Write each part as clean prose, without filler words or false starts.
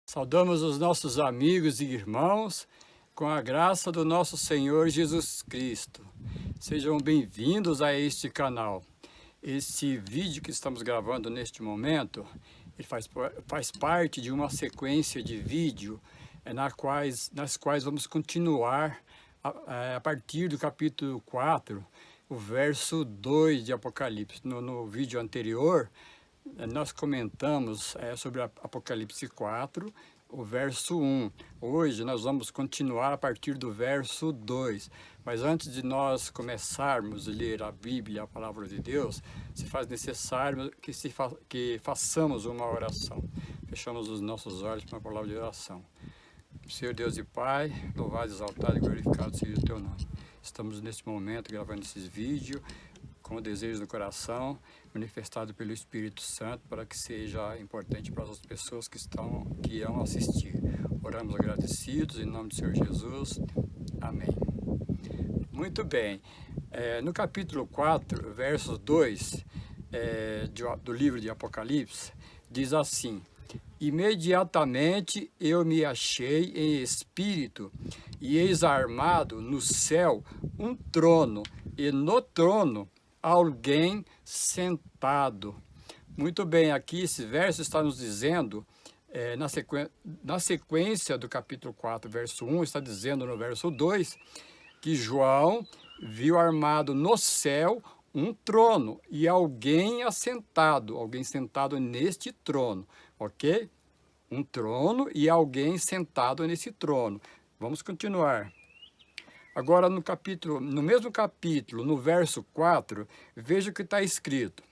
Saudamos os nossos amigos e irmãos com a graça do nosso Senhor Jesus Cristo. Sejam bem-vindos a este canal. Este vídeo que estamos gravando neste momento, ele faz parte de uma sequência de vídeo nas quais vamos continuar a partir do capítulo 4, o verso 2 de Apocalipse. No vídeo anterior, nós comentamos sobre Apocalipse 4, o verso 1. Hoje nós vamos continuar a partir do verso 2. Mas antes de nós começarmos a ler a Bíblia, a Palavra de Deus, se faz necessário que façamos uma oração. Fechamos os nossos olhos para uma palavra de oração. Senhor Deus e Pai, louvado, exaltado e glorificado seja o Teu nome. Estamos neste momento gravando esses vídeos com o desejo do coração, manifestado pelo Espírito Santo, para que seja importante para as pessoas que irão assistir. Oramos agradecidos em nome do Senhor Jesus. Amém. Muito bem. No capítulo 4, verso 2 do livro de Apocalipse, diz assim: imediatamente eu me achei em espírito, e eis armado no céu um trono, e no trono alguém sentado. Muito bem, aqui esse verso está nos dizendo, na sequência do capítulo 4, verso 1, está dizendo no verso 2, que João viu armado no céu um trono e alguém sentado neste trono, ok? Um trono e alguém sentado nesse trono. Vamos continuar. Agora, no mesmo capítulo, no verso 4, veja o que está escrito.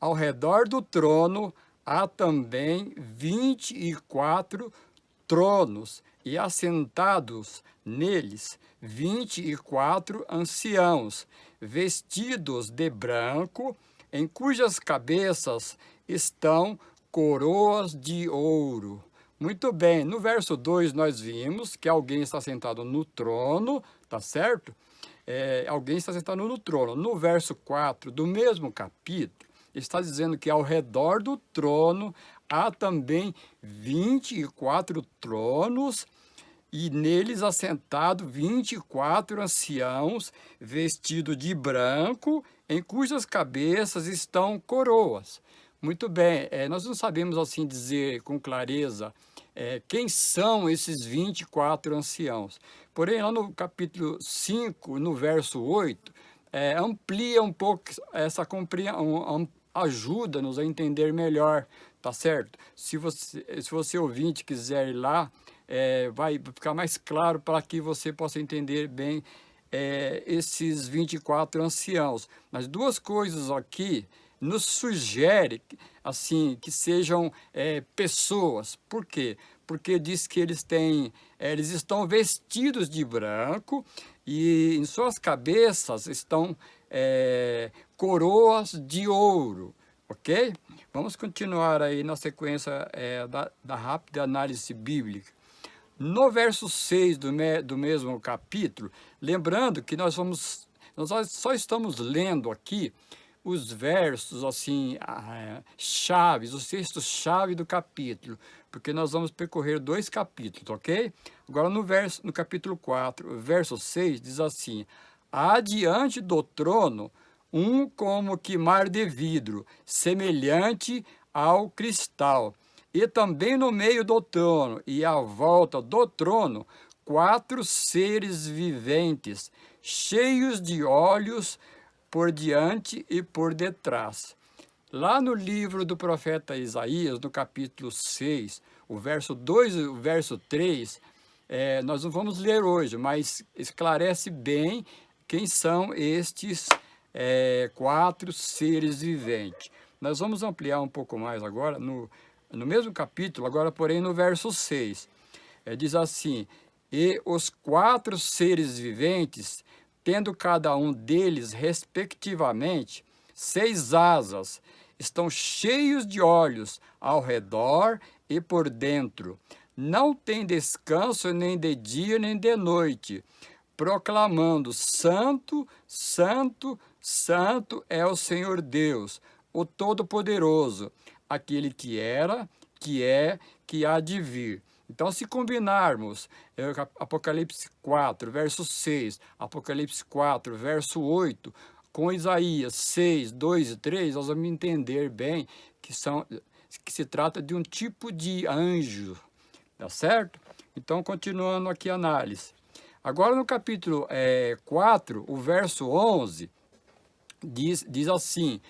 Ao redor do trono há também 24 tronos, e assentados neles 24 anciãos, vestidos de branco, em cujas cabeças estão coroas de ouro. Muito bem, no verso 2 nós vimos que alguém está sentado no trono, tá certo? Alguém está sentado no trono. No verso 4 do mesmo capítulo, está dizendo que ao redor do trono há também 24 tronos, e neles assentados 24 anciãos, vestidos de branco, em cujas cabeças estão coroas. Muito bem, nós não sabemos assim dizer com clareza quem são esses 24 anciãos. Porém, lá no capítulo 5, no verso 8, amplia um pouco essa compreensão, ajuda-nos a entender melhor, tá certo? Se você ouvinte quiser ir lá, vai ficar mais claro para que você possa entender bem esses 24 anciãos. Mas duas coisas aqui nos sugere assim que sejam pessoas. Por quê? Porque diz que eles estão vestidos de branco e em suas cabeças estão coroas de ouro, ok? Vamos continuar aí na sequência da rápida análise bíblica. No verso 6 do mesmo capítulo, lembrando que nós só estamos lendo aqui os versos assim chaves, os textos-chave do capítulo, porque nós vamos percorrer 2 capítulos, ok? Agora no capítulo 4, verso 6, diz assim: há diante do trono um como que mar de vidro, semelhante ao cristal, e também no meio do trono e à volta do trono 4 seres viventes, cheios de olhos por diante e por detrás. Lá no livro do profeta Isaías, no capítulo 6, o verso 2 e o verso 3, nós não vamos ler hoje, mas esclarece bem quem são estes 4 seres viventes. Nós vamos ampliar um pouco mais agora, no mesmo capítulo, agora porém no verso 6. Diz assim: e os 4 seres viventes, tendo cada um deles, respectivamente, 6 asas, estão cheios de olhos ao redor e por dentro. Não tem descanso nem de dia nem de noite, proclamando: Santo, Santo, Santo é o Senhor Deus, o Todo-Poderoso, aquele que era, que há de vir. Então, se combinarmos Apocalipse 4, verso 6, Apocalipse 4, verso 8, com Isaías 6, 2 e 3, nós vamos entender bem que se trata de um tipo de anjo, tá certo? Então, continuando aqui a análise. Agora, no capítulo 4, o verso 11, diz assim: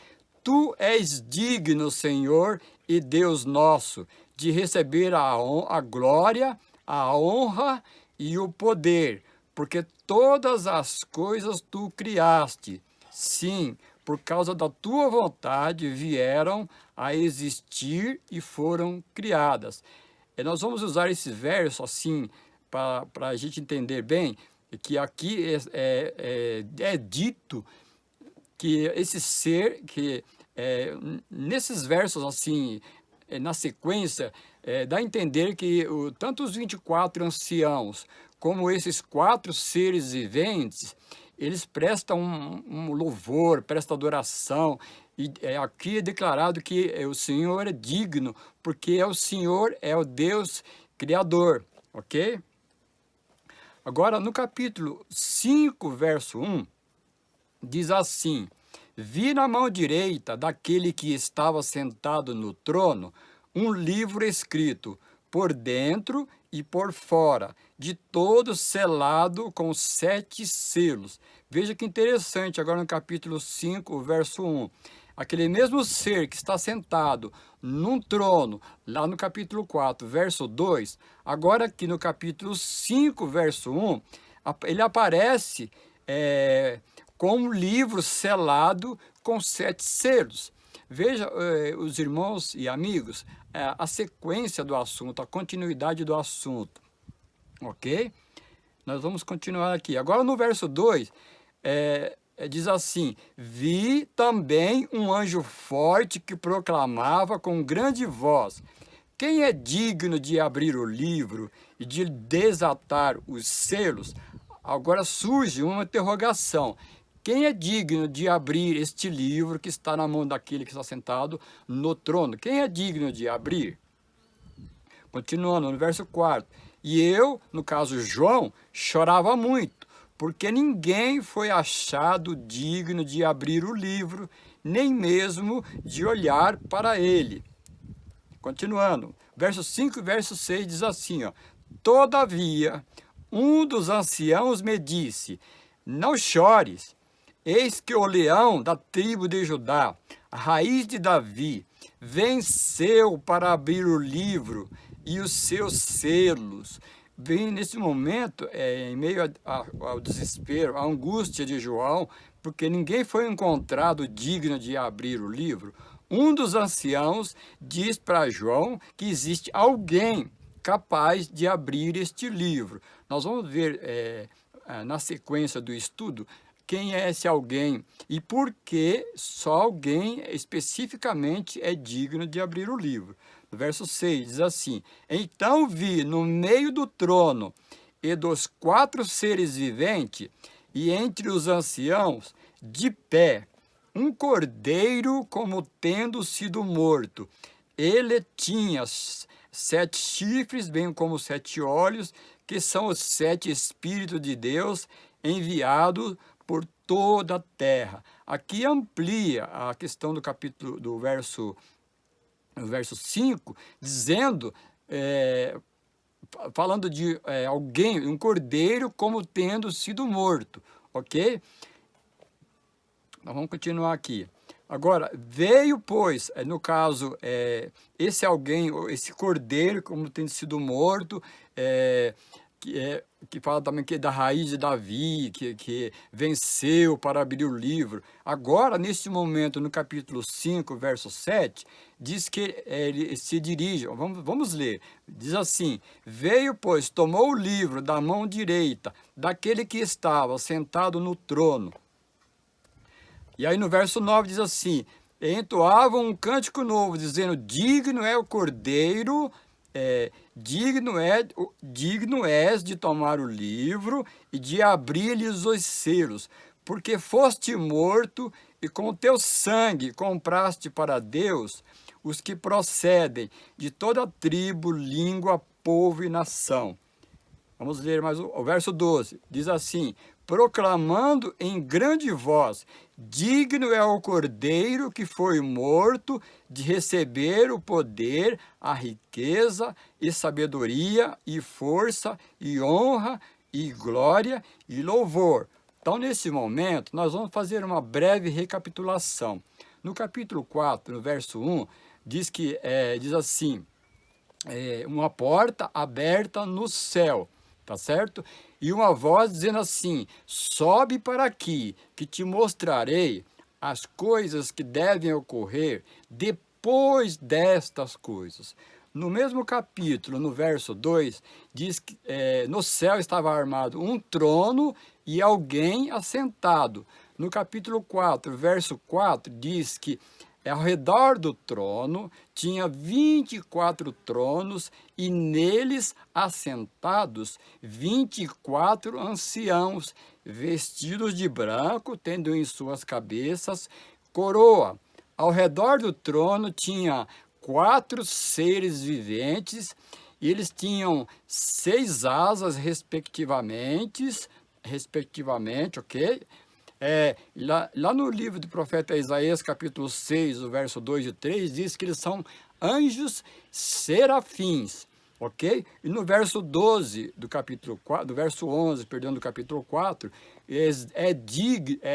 Tu és digno, Senhor e Deus nosso, de receber a glória, a honra e o poder, porque todas as coisas tu criaste. Sim, por causa da tua vontade vieram a existir e foram criadas. E nós vamos usar esse verso assim, para a gente entender bem, que aqui é dito que esse ser, nesses versos assim, na sequência, dá a entender que tanto os 24 anciãos, como esses 4 seres viventes, eles prestam um louvor, prestam adoração, e aqui é declarado que o Senhor é digno, porque o Senhor é o Deus Criador, ok? Agora, no capítulo 5, verso 1, diz assim: Vi na mão direita daquele que estava sentado no trono um livro escrito por dentro e por fora, de todo selado com 7 selos. Veja que interessante, agora no capítulo 5, verso 1. Aquele mesmo ser que está sentado num trono, lá no capítulo 4, verso 2, agora aqui no capítulo 5, verso 1, ele aparece com um livro selado com 7 selos. Veja, os irmãos e amigos, a sequência do assunto, a continuidade do assunto, ok? Nós vamos continuar aqui. Agora no verso 2, diz assim: Vi também um anjo forte que proclamava com grande voz: Quem é digno de abrir o livro e de desatar os selos? Agora surge uma interrogação. Quem é digno de abrir este livro que está na mão daquele que está sentado no trono? Quem é digno de abrir? Continuando, no verso 4. E eu, no caso João, chorava muito, porque ninguém foi achado digno de abrir o livro, nem mesmo de olhar para ele. Continuando, verso 5 e verso 6 diz assim, ó: Todavia, um dos anciãos me disse: Não chores. Eis que o leão da tribo de Judá, a raiz de Davi, venceu para abrir o livro e os seus selos. Bem, nesse momento, em meio ao desespero, à angústia de João, porque ninguém foi encontrado digno de abrir o livro, um dos anciãos diz para João que existe alguém capaz de abrir este livro. Nós vamos ver na sequência do estudo quem é esse alguém e por que só alguém especificamente é digno de abrir o livro. No verso 6 diz assim: Então vi no meio do trono e dos 4 seres viventes e entre os anciãos, de pé, um cordeiro como tendo sido morto. Ele tinha 7 chifres, bem como 7 olhos, que são os 7 Espíritos de Deus enviados por toda a terra. Aqui amplia a questão do capítulo, do verso 5, dizendo, falando de alguém, um cordeiro como tendo sido morto, ok? Nós vamos continuar aqui. Agora, veio, pois, no caso, esse alguém, esse cordeiro como tendo sido morto, que fala também que é da raiz de Davi, que venceu para abrir o livro. Agora, nesse momento, no capítulo 5, verso 7, diz que ele se dirige, vamos ler, diz assim: Veio, pois, tomou o livro da mão direita daquele que estava sentado no trono. E aí no verso 9 diz assim: entoavam um cântico novo, dizendo: Digno é o cordeiro, digno és de tomar o livro e de abrir-lhes os selos, porque foste morto e com teu sangue compraste para Deus os que procedem de toda tribo, língua, povo e nação. Vamos ler mais o verso 12. Diz assim: proclamando em grande voz: digno é o Cordeiro que foi morto de receber o poder, a riqueza e sabedoria e força e honra e glória e louvor. Então, nesse momento, nós vamos fazer uma breve recapitulação. No capítulo 4, no verso 1, diz assim: uma porta aberta no céu, tá certo? E uma voz dizendo assim: sobe para aqui, que te mostrarei as coisas que devem ocorrer depois destas coisas. No mesmo capítulo, no verso 2, diz que no céu estava armado um trono e alguém assentado. No capítulo 4, verso 4, diz que ao redor do trono tinha 24 tronos e neles assentados 24 anciãos, vestidos de branco, tendo em suas cabeças coroa. Ao redor do trono tinha 4 seres viventes, e eles tinham 6 asas respectivamente, ok? Lá no livro do profeta Isaías, capítulo 6, o verso 2 e 3, diz que eles são anjos serafins, ok? E no verso 12 do capítulo 4, do verso 11, perdão, do capítulo 4, é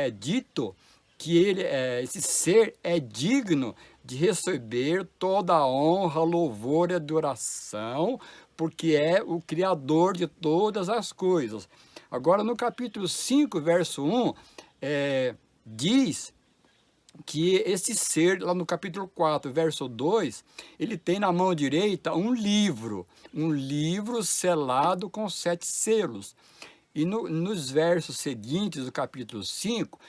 dito que esse ser é digno de receber toda a honra, louvor e adoração, porque é o Criador de todas as coisas. Agora, no capítulo 5, verso 1, diz que esse ser, lá no capítulo 4, verso 2, ele tem na mão direita um livro selado com 7 selos. E nos versos seguintes do capítulo 5,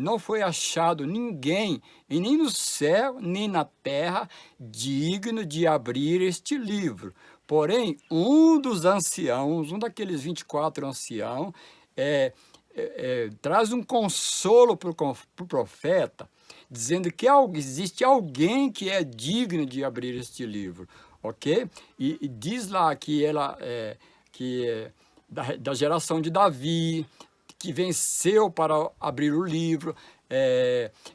não foi achado ninguém, e nem no céu, nem na terra, digno de abrir este livro. Porém, um dos anciãos, um daqueles 24 anciãos, traz um consolo para o profeta, dizendo que existe alguém que é digno de abrir este livro, ok? E diz lá que ela da geração de Davi, que venceu para abrir o livro,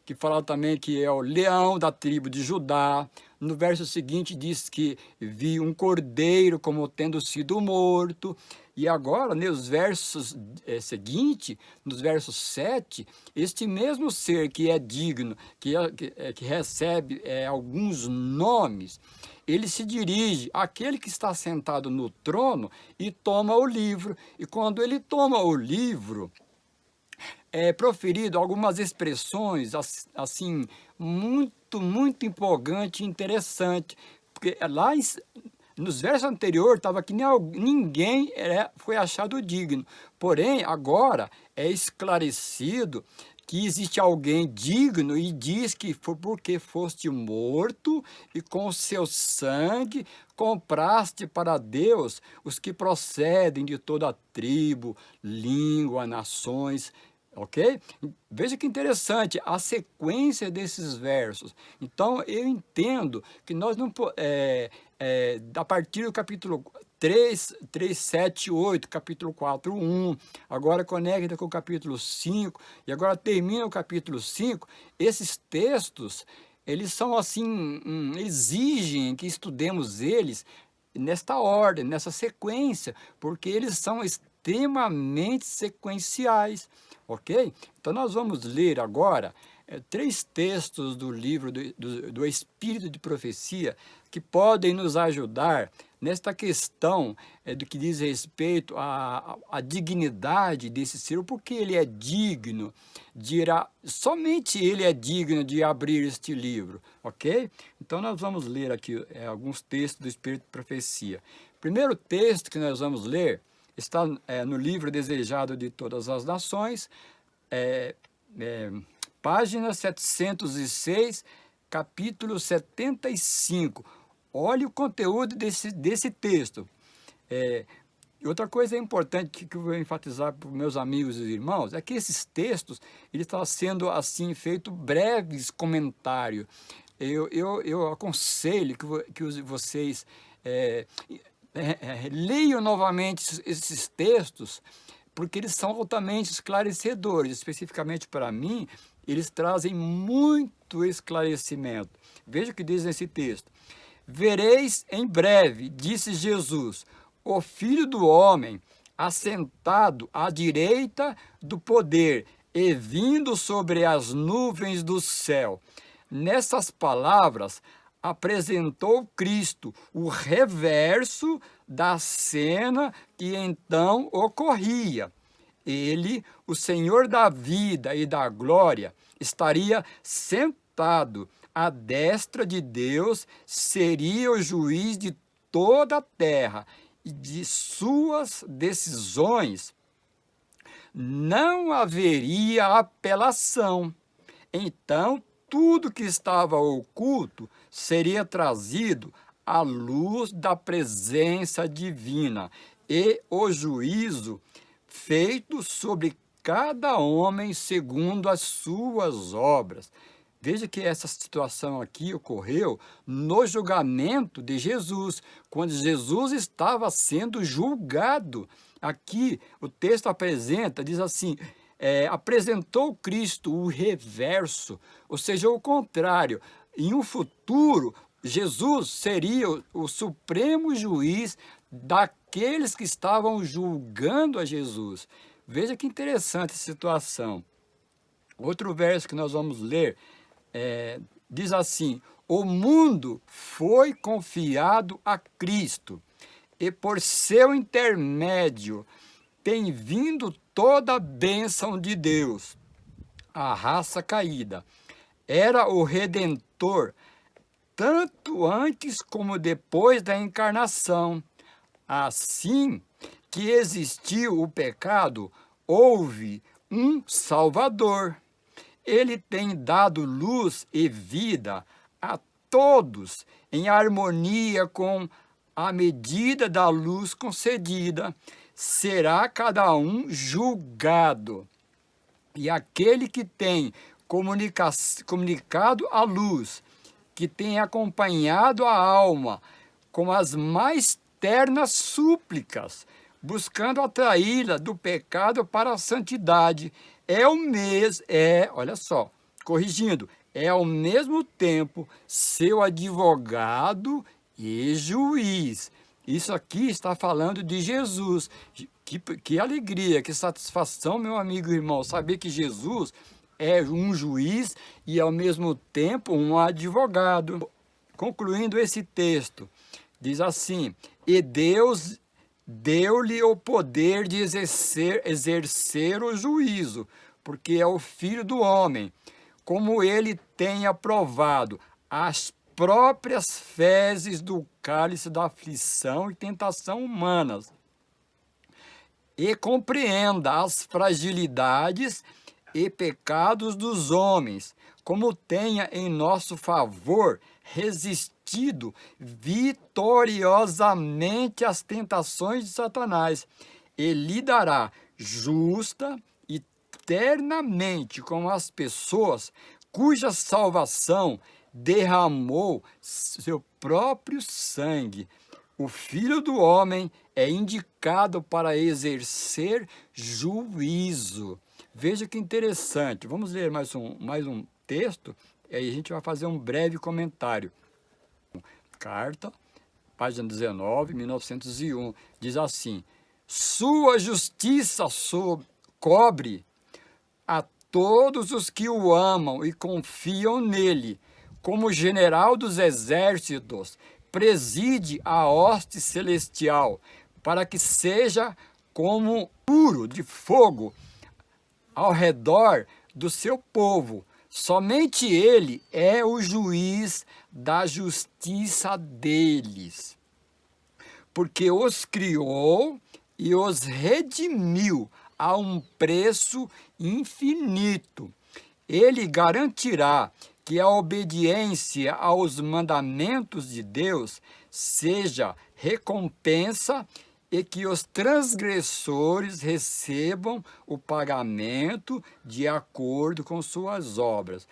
que fala também que é o leão da tribo de Judá. No verso seguinte diz que vi um cordeiro como tendo sido morto. E agora, nos versos seguintes, nos versos 7, este mesmo ser que é digno, que recebe alguns nomes, ele se dirige àquele que está sentado no trono e toma o livro. E quando ele toma o livro, é proferido algumas expressões assim muito empolgante e interessante, porque lá nos versos anteriores estava que ninguém foi achado digno, porém agora é esclarecido que existe alguém digno, e diz que foi porque foste morto e com o seu sangue compraste para Deus os que procedem de toda tribo, língua, nações. Ok? Veja que interessante a sequência desses versos. Então, eu entendo que nós não a partir do capítulo 3, 7, 8, capítulo 4, 1, agora conecta com o capítulo 5, e agora termina o capítulo 5, esses textos, eles são assim, exigem que estudemos eles nesta ordem, nessa sequência, porque eles são extremamente sequenciais, ok? Então, nós vamos ler agora 3 textos do livro do Espírito de Profecia que podem nos ajudar nesta questão do que diz respeito à dignidade desse ser, porque ele é digno somente ele é digno de abrir este livro, ok? Então, nós vamos ler aqui alguns textos do Espírito de Profecia. O primeiro texto que nós vamos ler está no livro Desejado de Todas as Nações, página 706, capítulo 75. Olhe o conteúdo desse texto. Outra coisa importante que eu vou enfatizar para os meus amigos e irmãos é que esses textos eles estão sendo assim feito breves comentários. eu aconselho que vocês leiam novamente esses textos, porque eles são altamente esclarecedores. Especificamente para mim, eles trazem muito esclarecimento. Veja o que diz nesse texto. Vereis em breve, disse Jesus, o Filho do Homem assentado à direita do poder e vindo sobre as nuvens do céu. Nessas palavras, apresentou Cristo o reverso da cena que então ocorria. Ele, o Senhor da vida e da glória, estaria sentado à destra de Deus, seria o juiz de toda a terra e de suas decisões não haveria apelação. Então, tudo que estava oculto seria trazido à luz da presença divina e o juízo feito sobre cada homem segundo as suas obras. Veja que essa situação aqui ocorreu no julgamento de Jesus, quando Jesus estava sendo julgado. Aqui o texto apresenta, diz assim, apresentou Cristo o reverso, ou seja, o contrário. Em um futuro, Jesus seria o supremo juiz daqueles que estavam julgando a Jesus. Veja que interessante a situação. Outro verso que nós vamos ler diz assim: o mundo foi confiado a Cristo, e por seu intermédio tem vindo toda a bênção de Deus. A raça caída era o Redentor, tanto antes como depois da encarnação. Assim que existiu o pecado, houve um Salvador. Ele tem dado luz e vida a todos, em harmonia com a medida da luz concedida. Será cada um julgado. E aquele que tem comunicado a luz, que tem acompanhado a alma com as mais ternas súplicas, buscando atraí-la do pecado para a santidade, olha só, corrigindo, é ao mesmo tempo seu advogado e juiz. Isso aqui está falando de Jesus. Que alegria, que satisfação, meu amigo e irmão, saber que Jesus é um juiz e ao mesmo tempo um advogado. Concluindo esse texto, diz assim: e Deus deu-lhe o poder de exercer o juízo, porque é o Filho do Homem, como ele tem aprovado as próprias fezes do cálice da aflição e tentação humanas, e compreenda as fragilidades e pecados dos homens, como tenha em nosso favor resistido vitoriosamente às tentações de Satanás, e lidará justa e eternamente com as pessoas cuja salvação derramou seu próprio sangue. O Filho do Homem é indicado para exercer juízo. Veja que interessante. Vamos ler mais um texto, e aí a gente vai fazer um breve comentário. Carta, página 19, 1901, diz assim: sua justiça cobre a todos os que o amam e confiam nele. Como general dos exércitos, preside a hoste celestial, para que seja como muro de fogo ao redor do seu povo. Somente ele é o juiz da justiça deles, porque os criou e os redimiu a um preço infinito. Ele garantirá que a obediência aos mandamentos de Deus seja recompensa e que os transgressores recebam o pagamento de acordo com suas obras.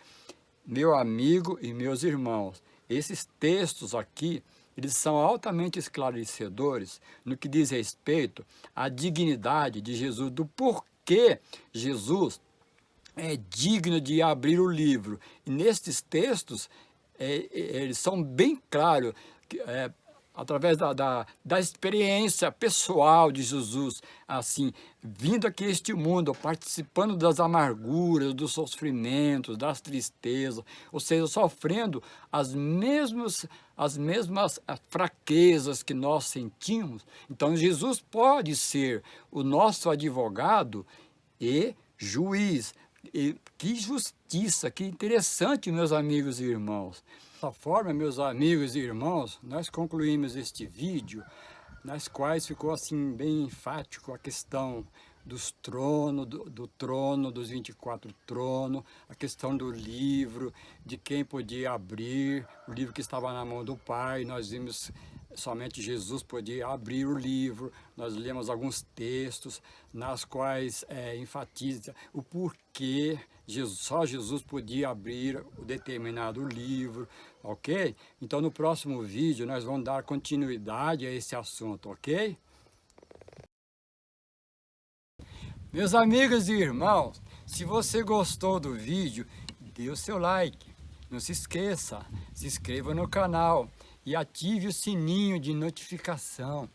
meu amigo e meus irmãos, esses textos aqui, eles são altamente esclarecedores no que diz respeito à dignidade de Jesus, do porquê Jesus é digno de abrir o livro. E nestes textos, eles são bem claros, através da experiência pessoal de Jesus, assim, vindo aqui a este mundo, participando das amarguras, dos sofrimentos, das tristezas, ou seja, sofrendo as mesmas fraquezas que nós sentimos. Então, Jesus pode ser o nosso advogado e juiz. E que justiça, que interessante, meus amigos e irmãos. Dessa forma, meus amigos e irmãos, nós concluímos este vídeo, nas quais ficou assim bem enfático a questão dos tronos, do trono, dos 24 tronos, a questão do livro, de quem podia abrir, o livro que estava na mão do Pai. Nós vimos somente Jesus podia abrir o livro. Nós lemos alguns textos nas quais enfatiza o porquê só Jesus podia abrir o determinado livro, ok? Então, no próximo vídeo, nós vamos dar continuidade a esse assunto, ok? Meus amigos e irmãos, se você gostou do vídeo, dê o seu like. Não se esqueça, se inscreva no canal e ative o sininho de notificação.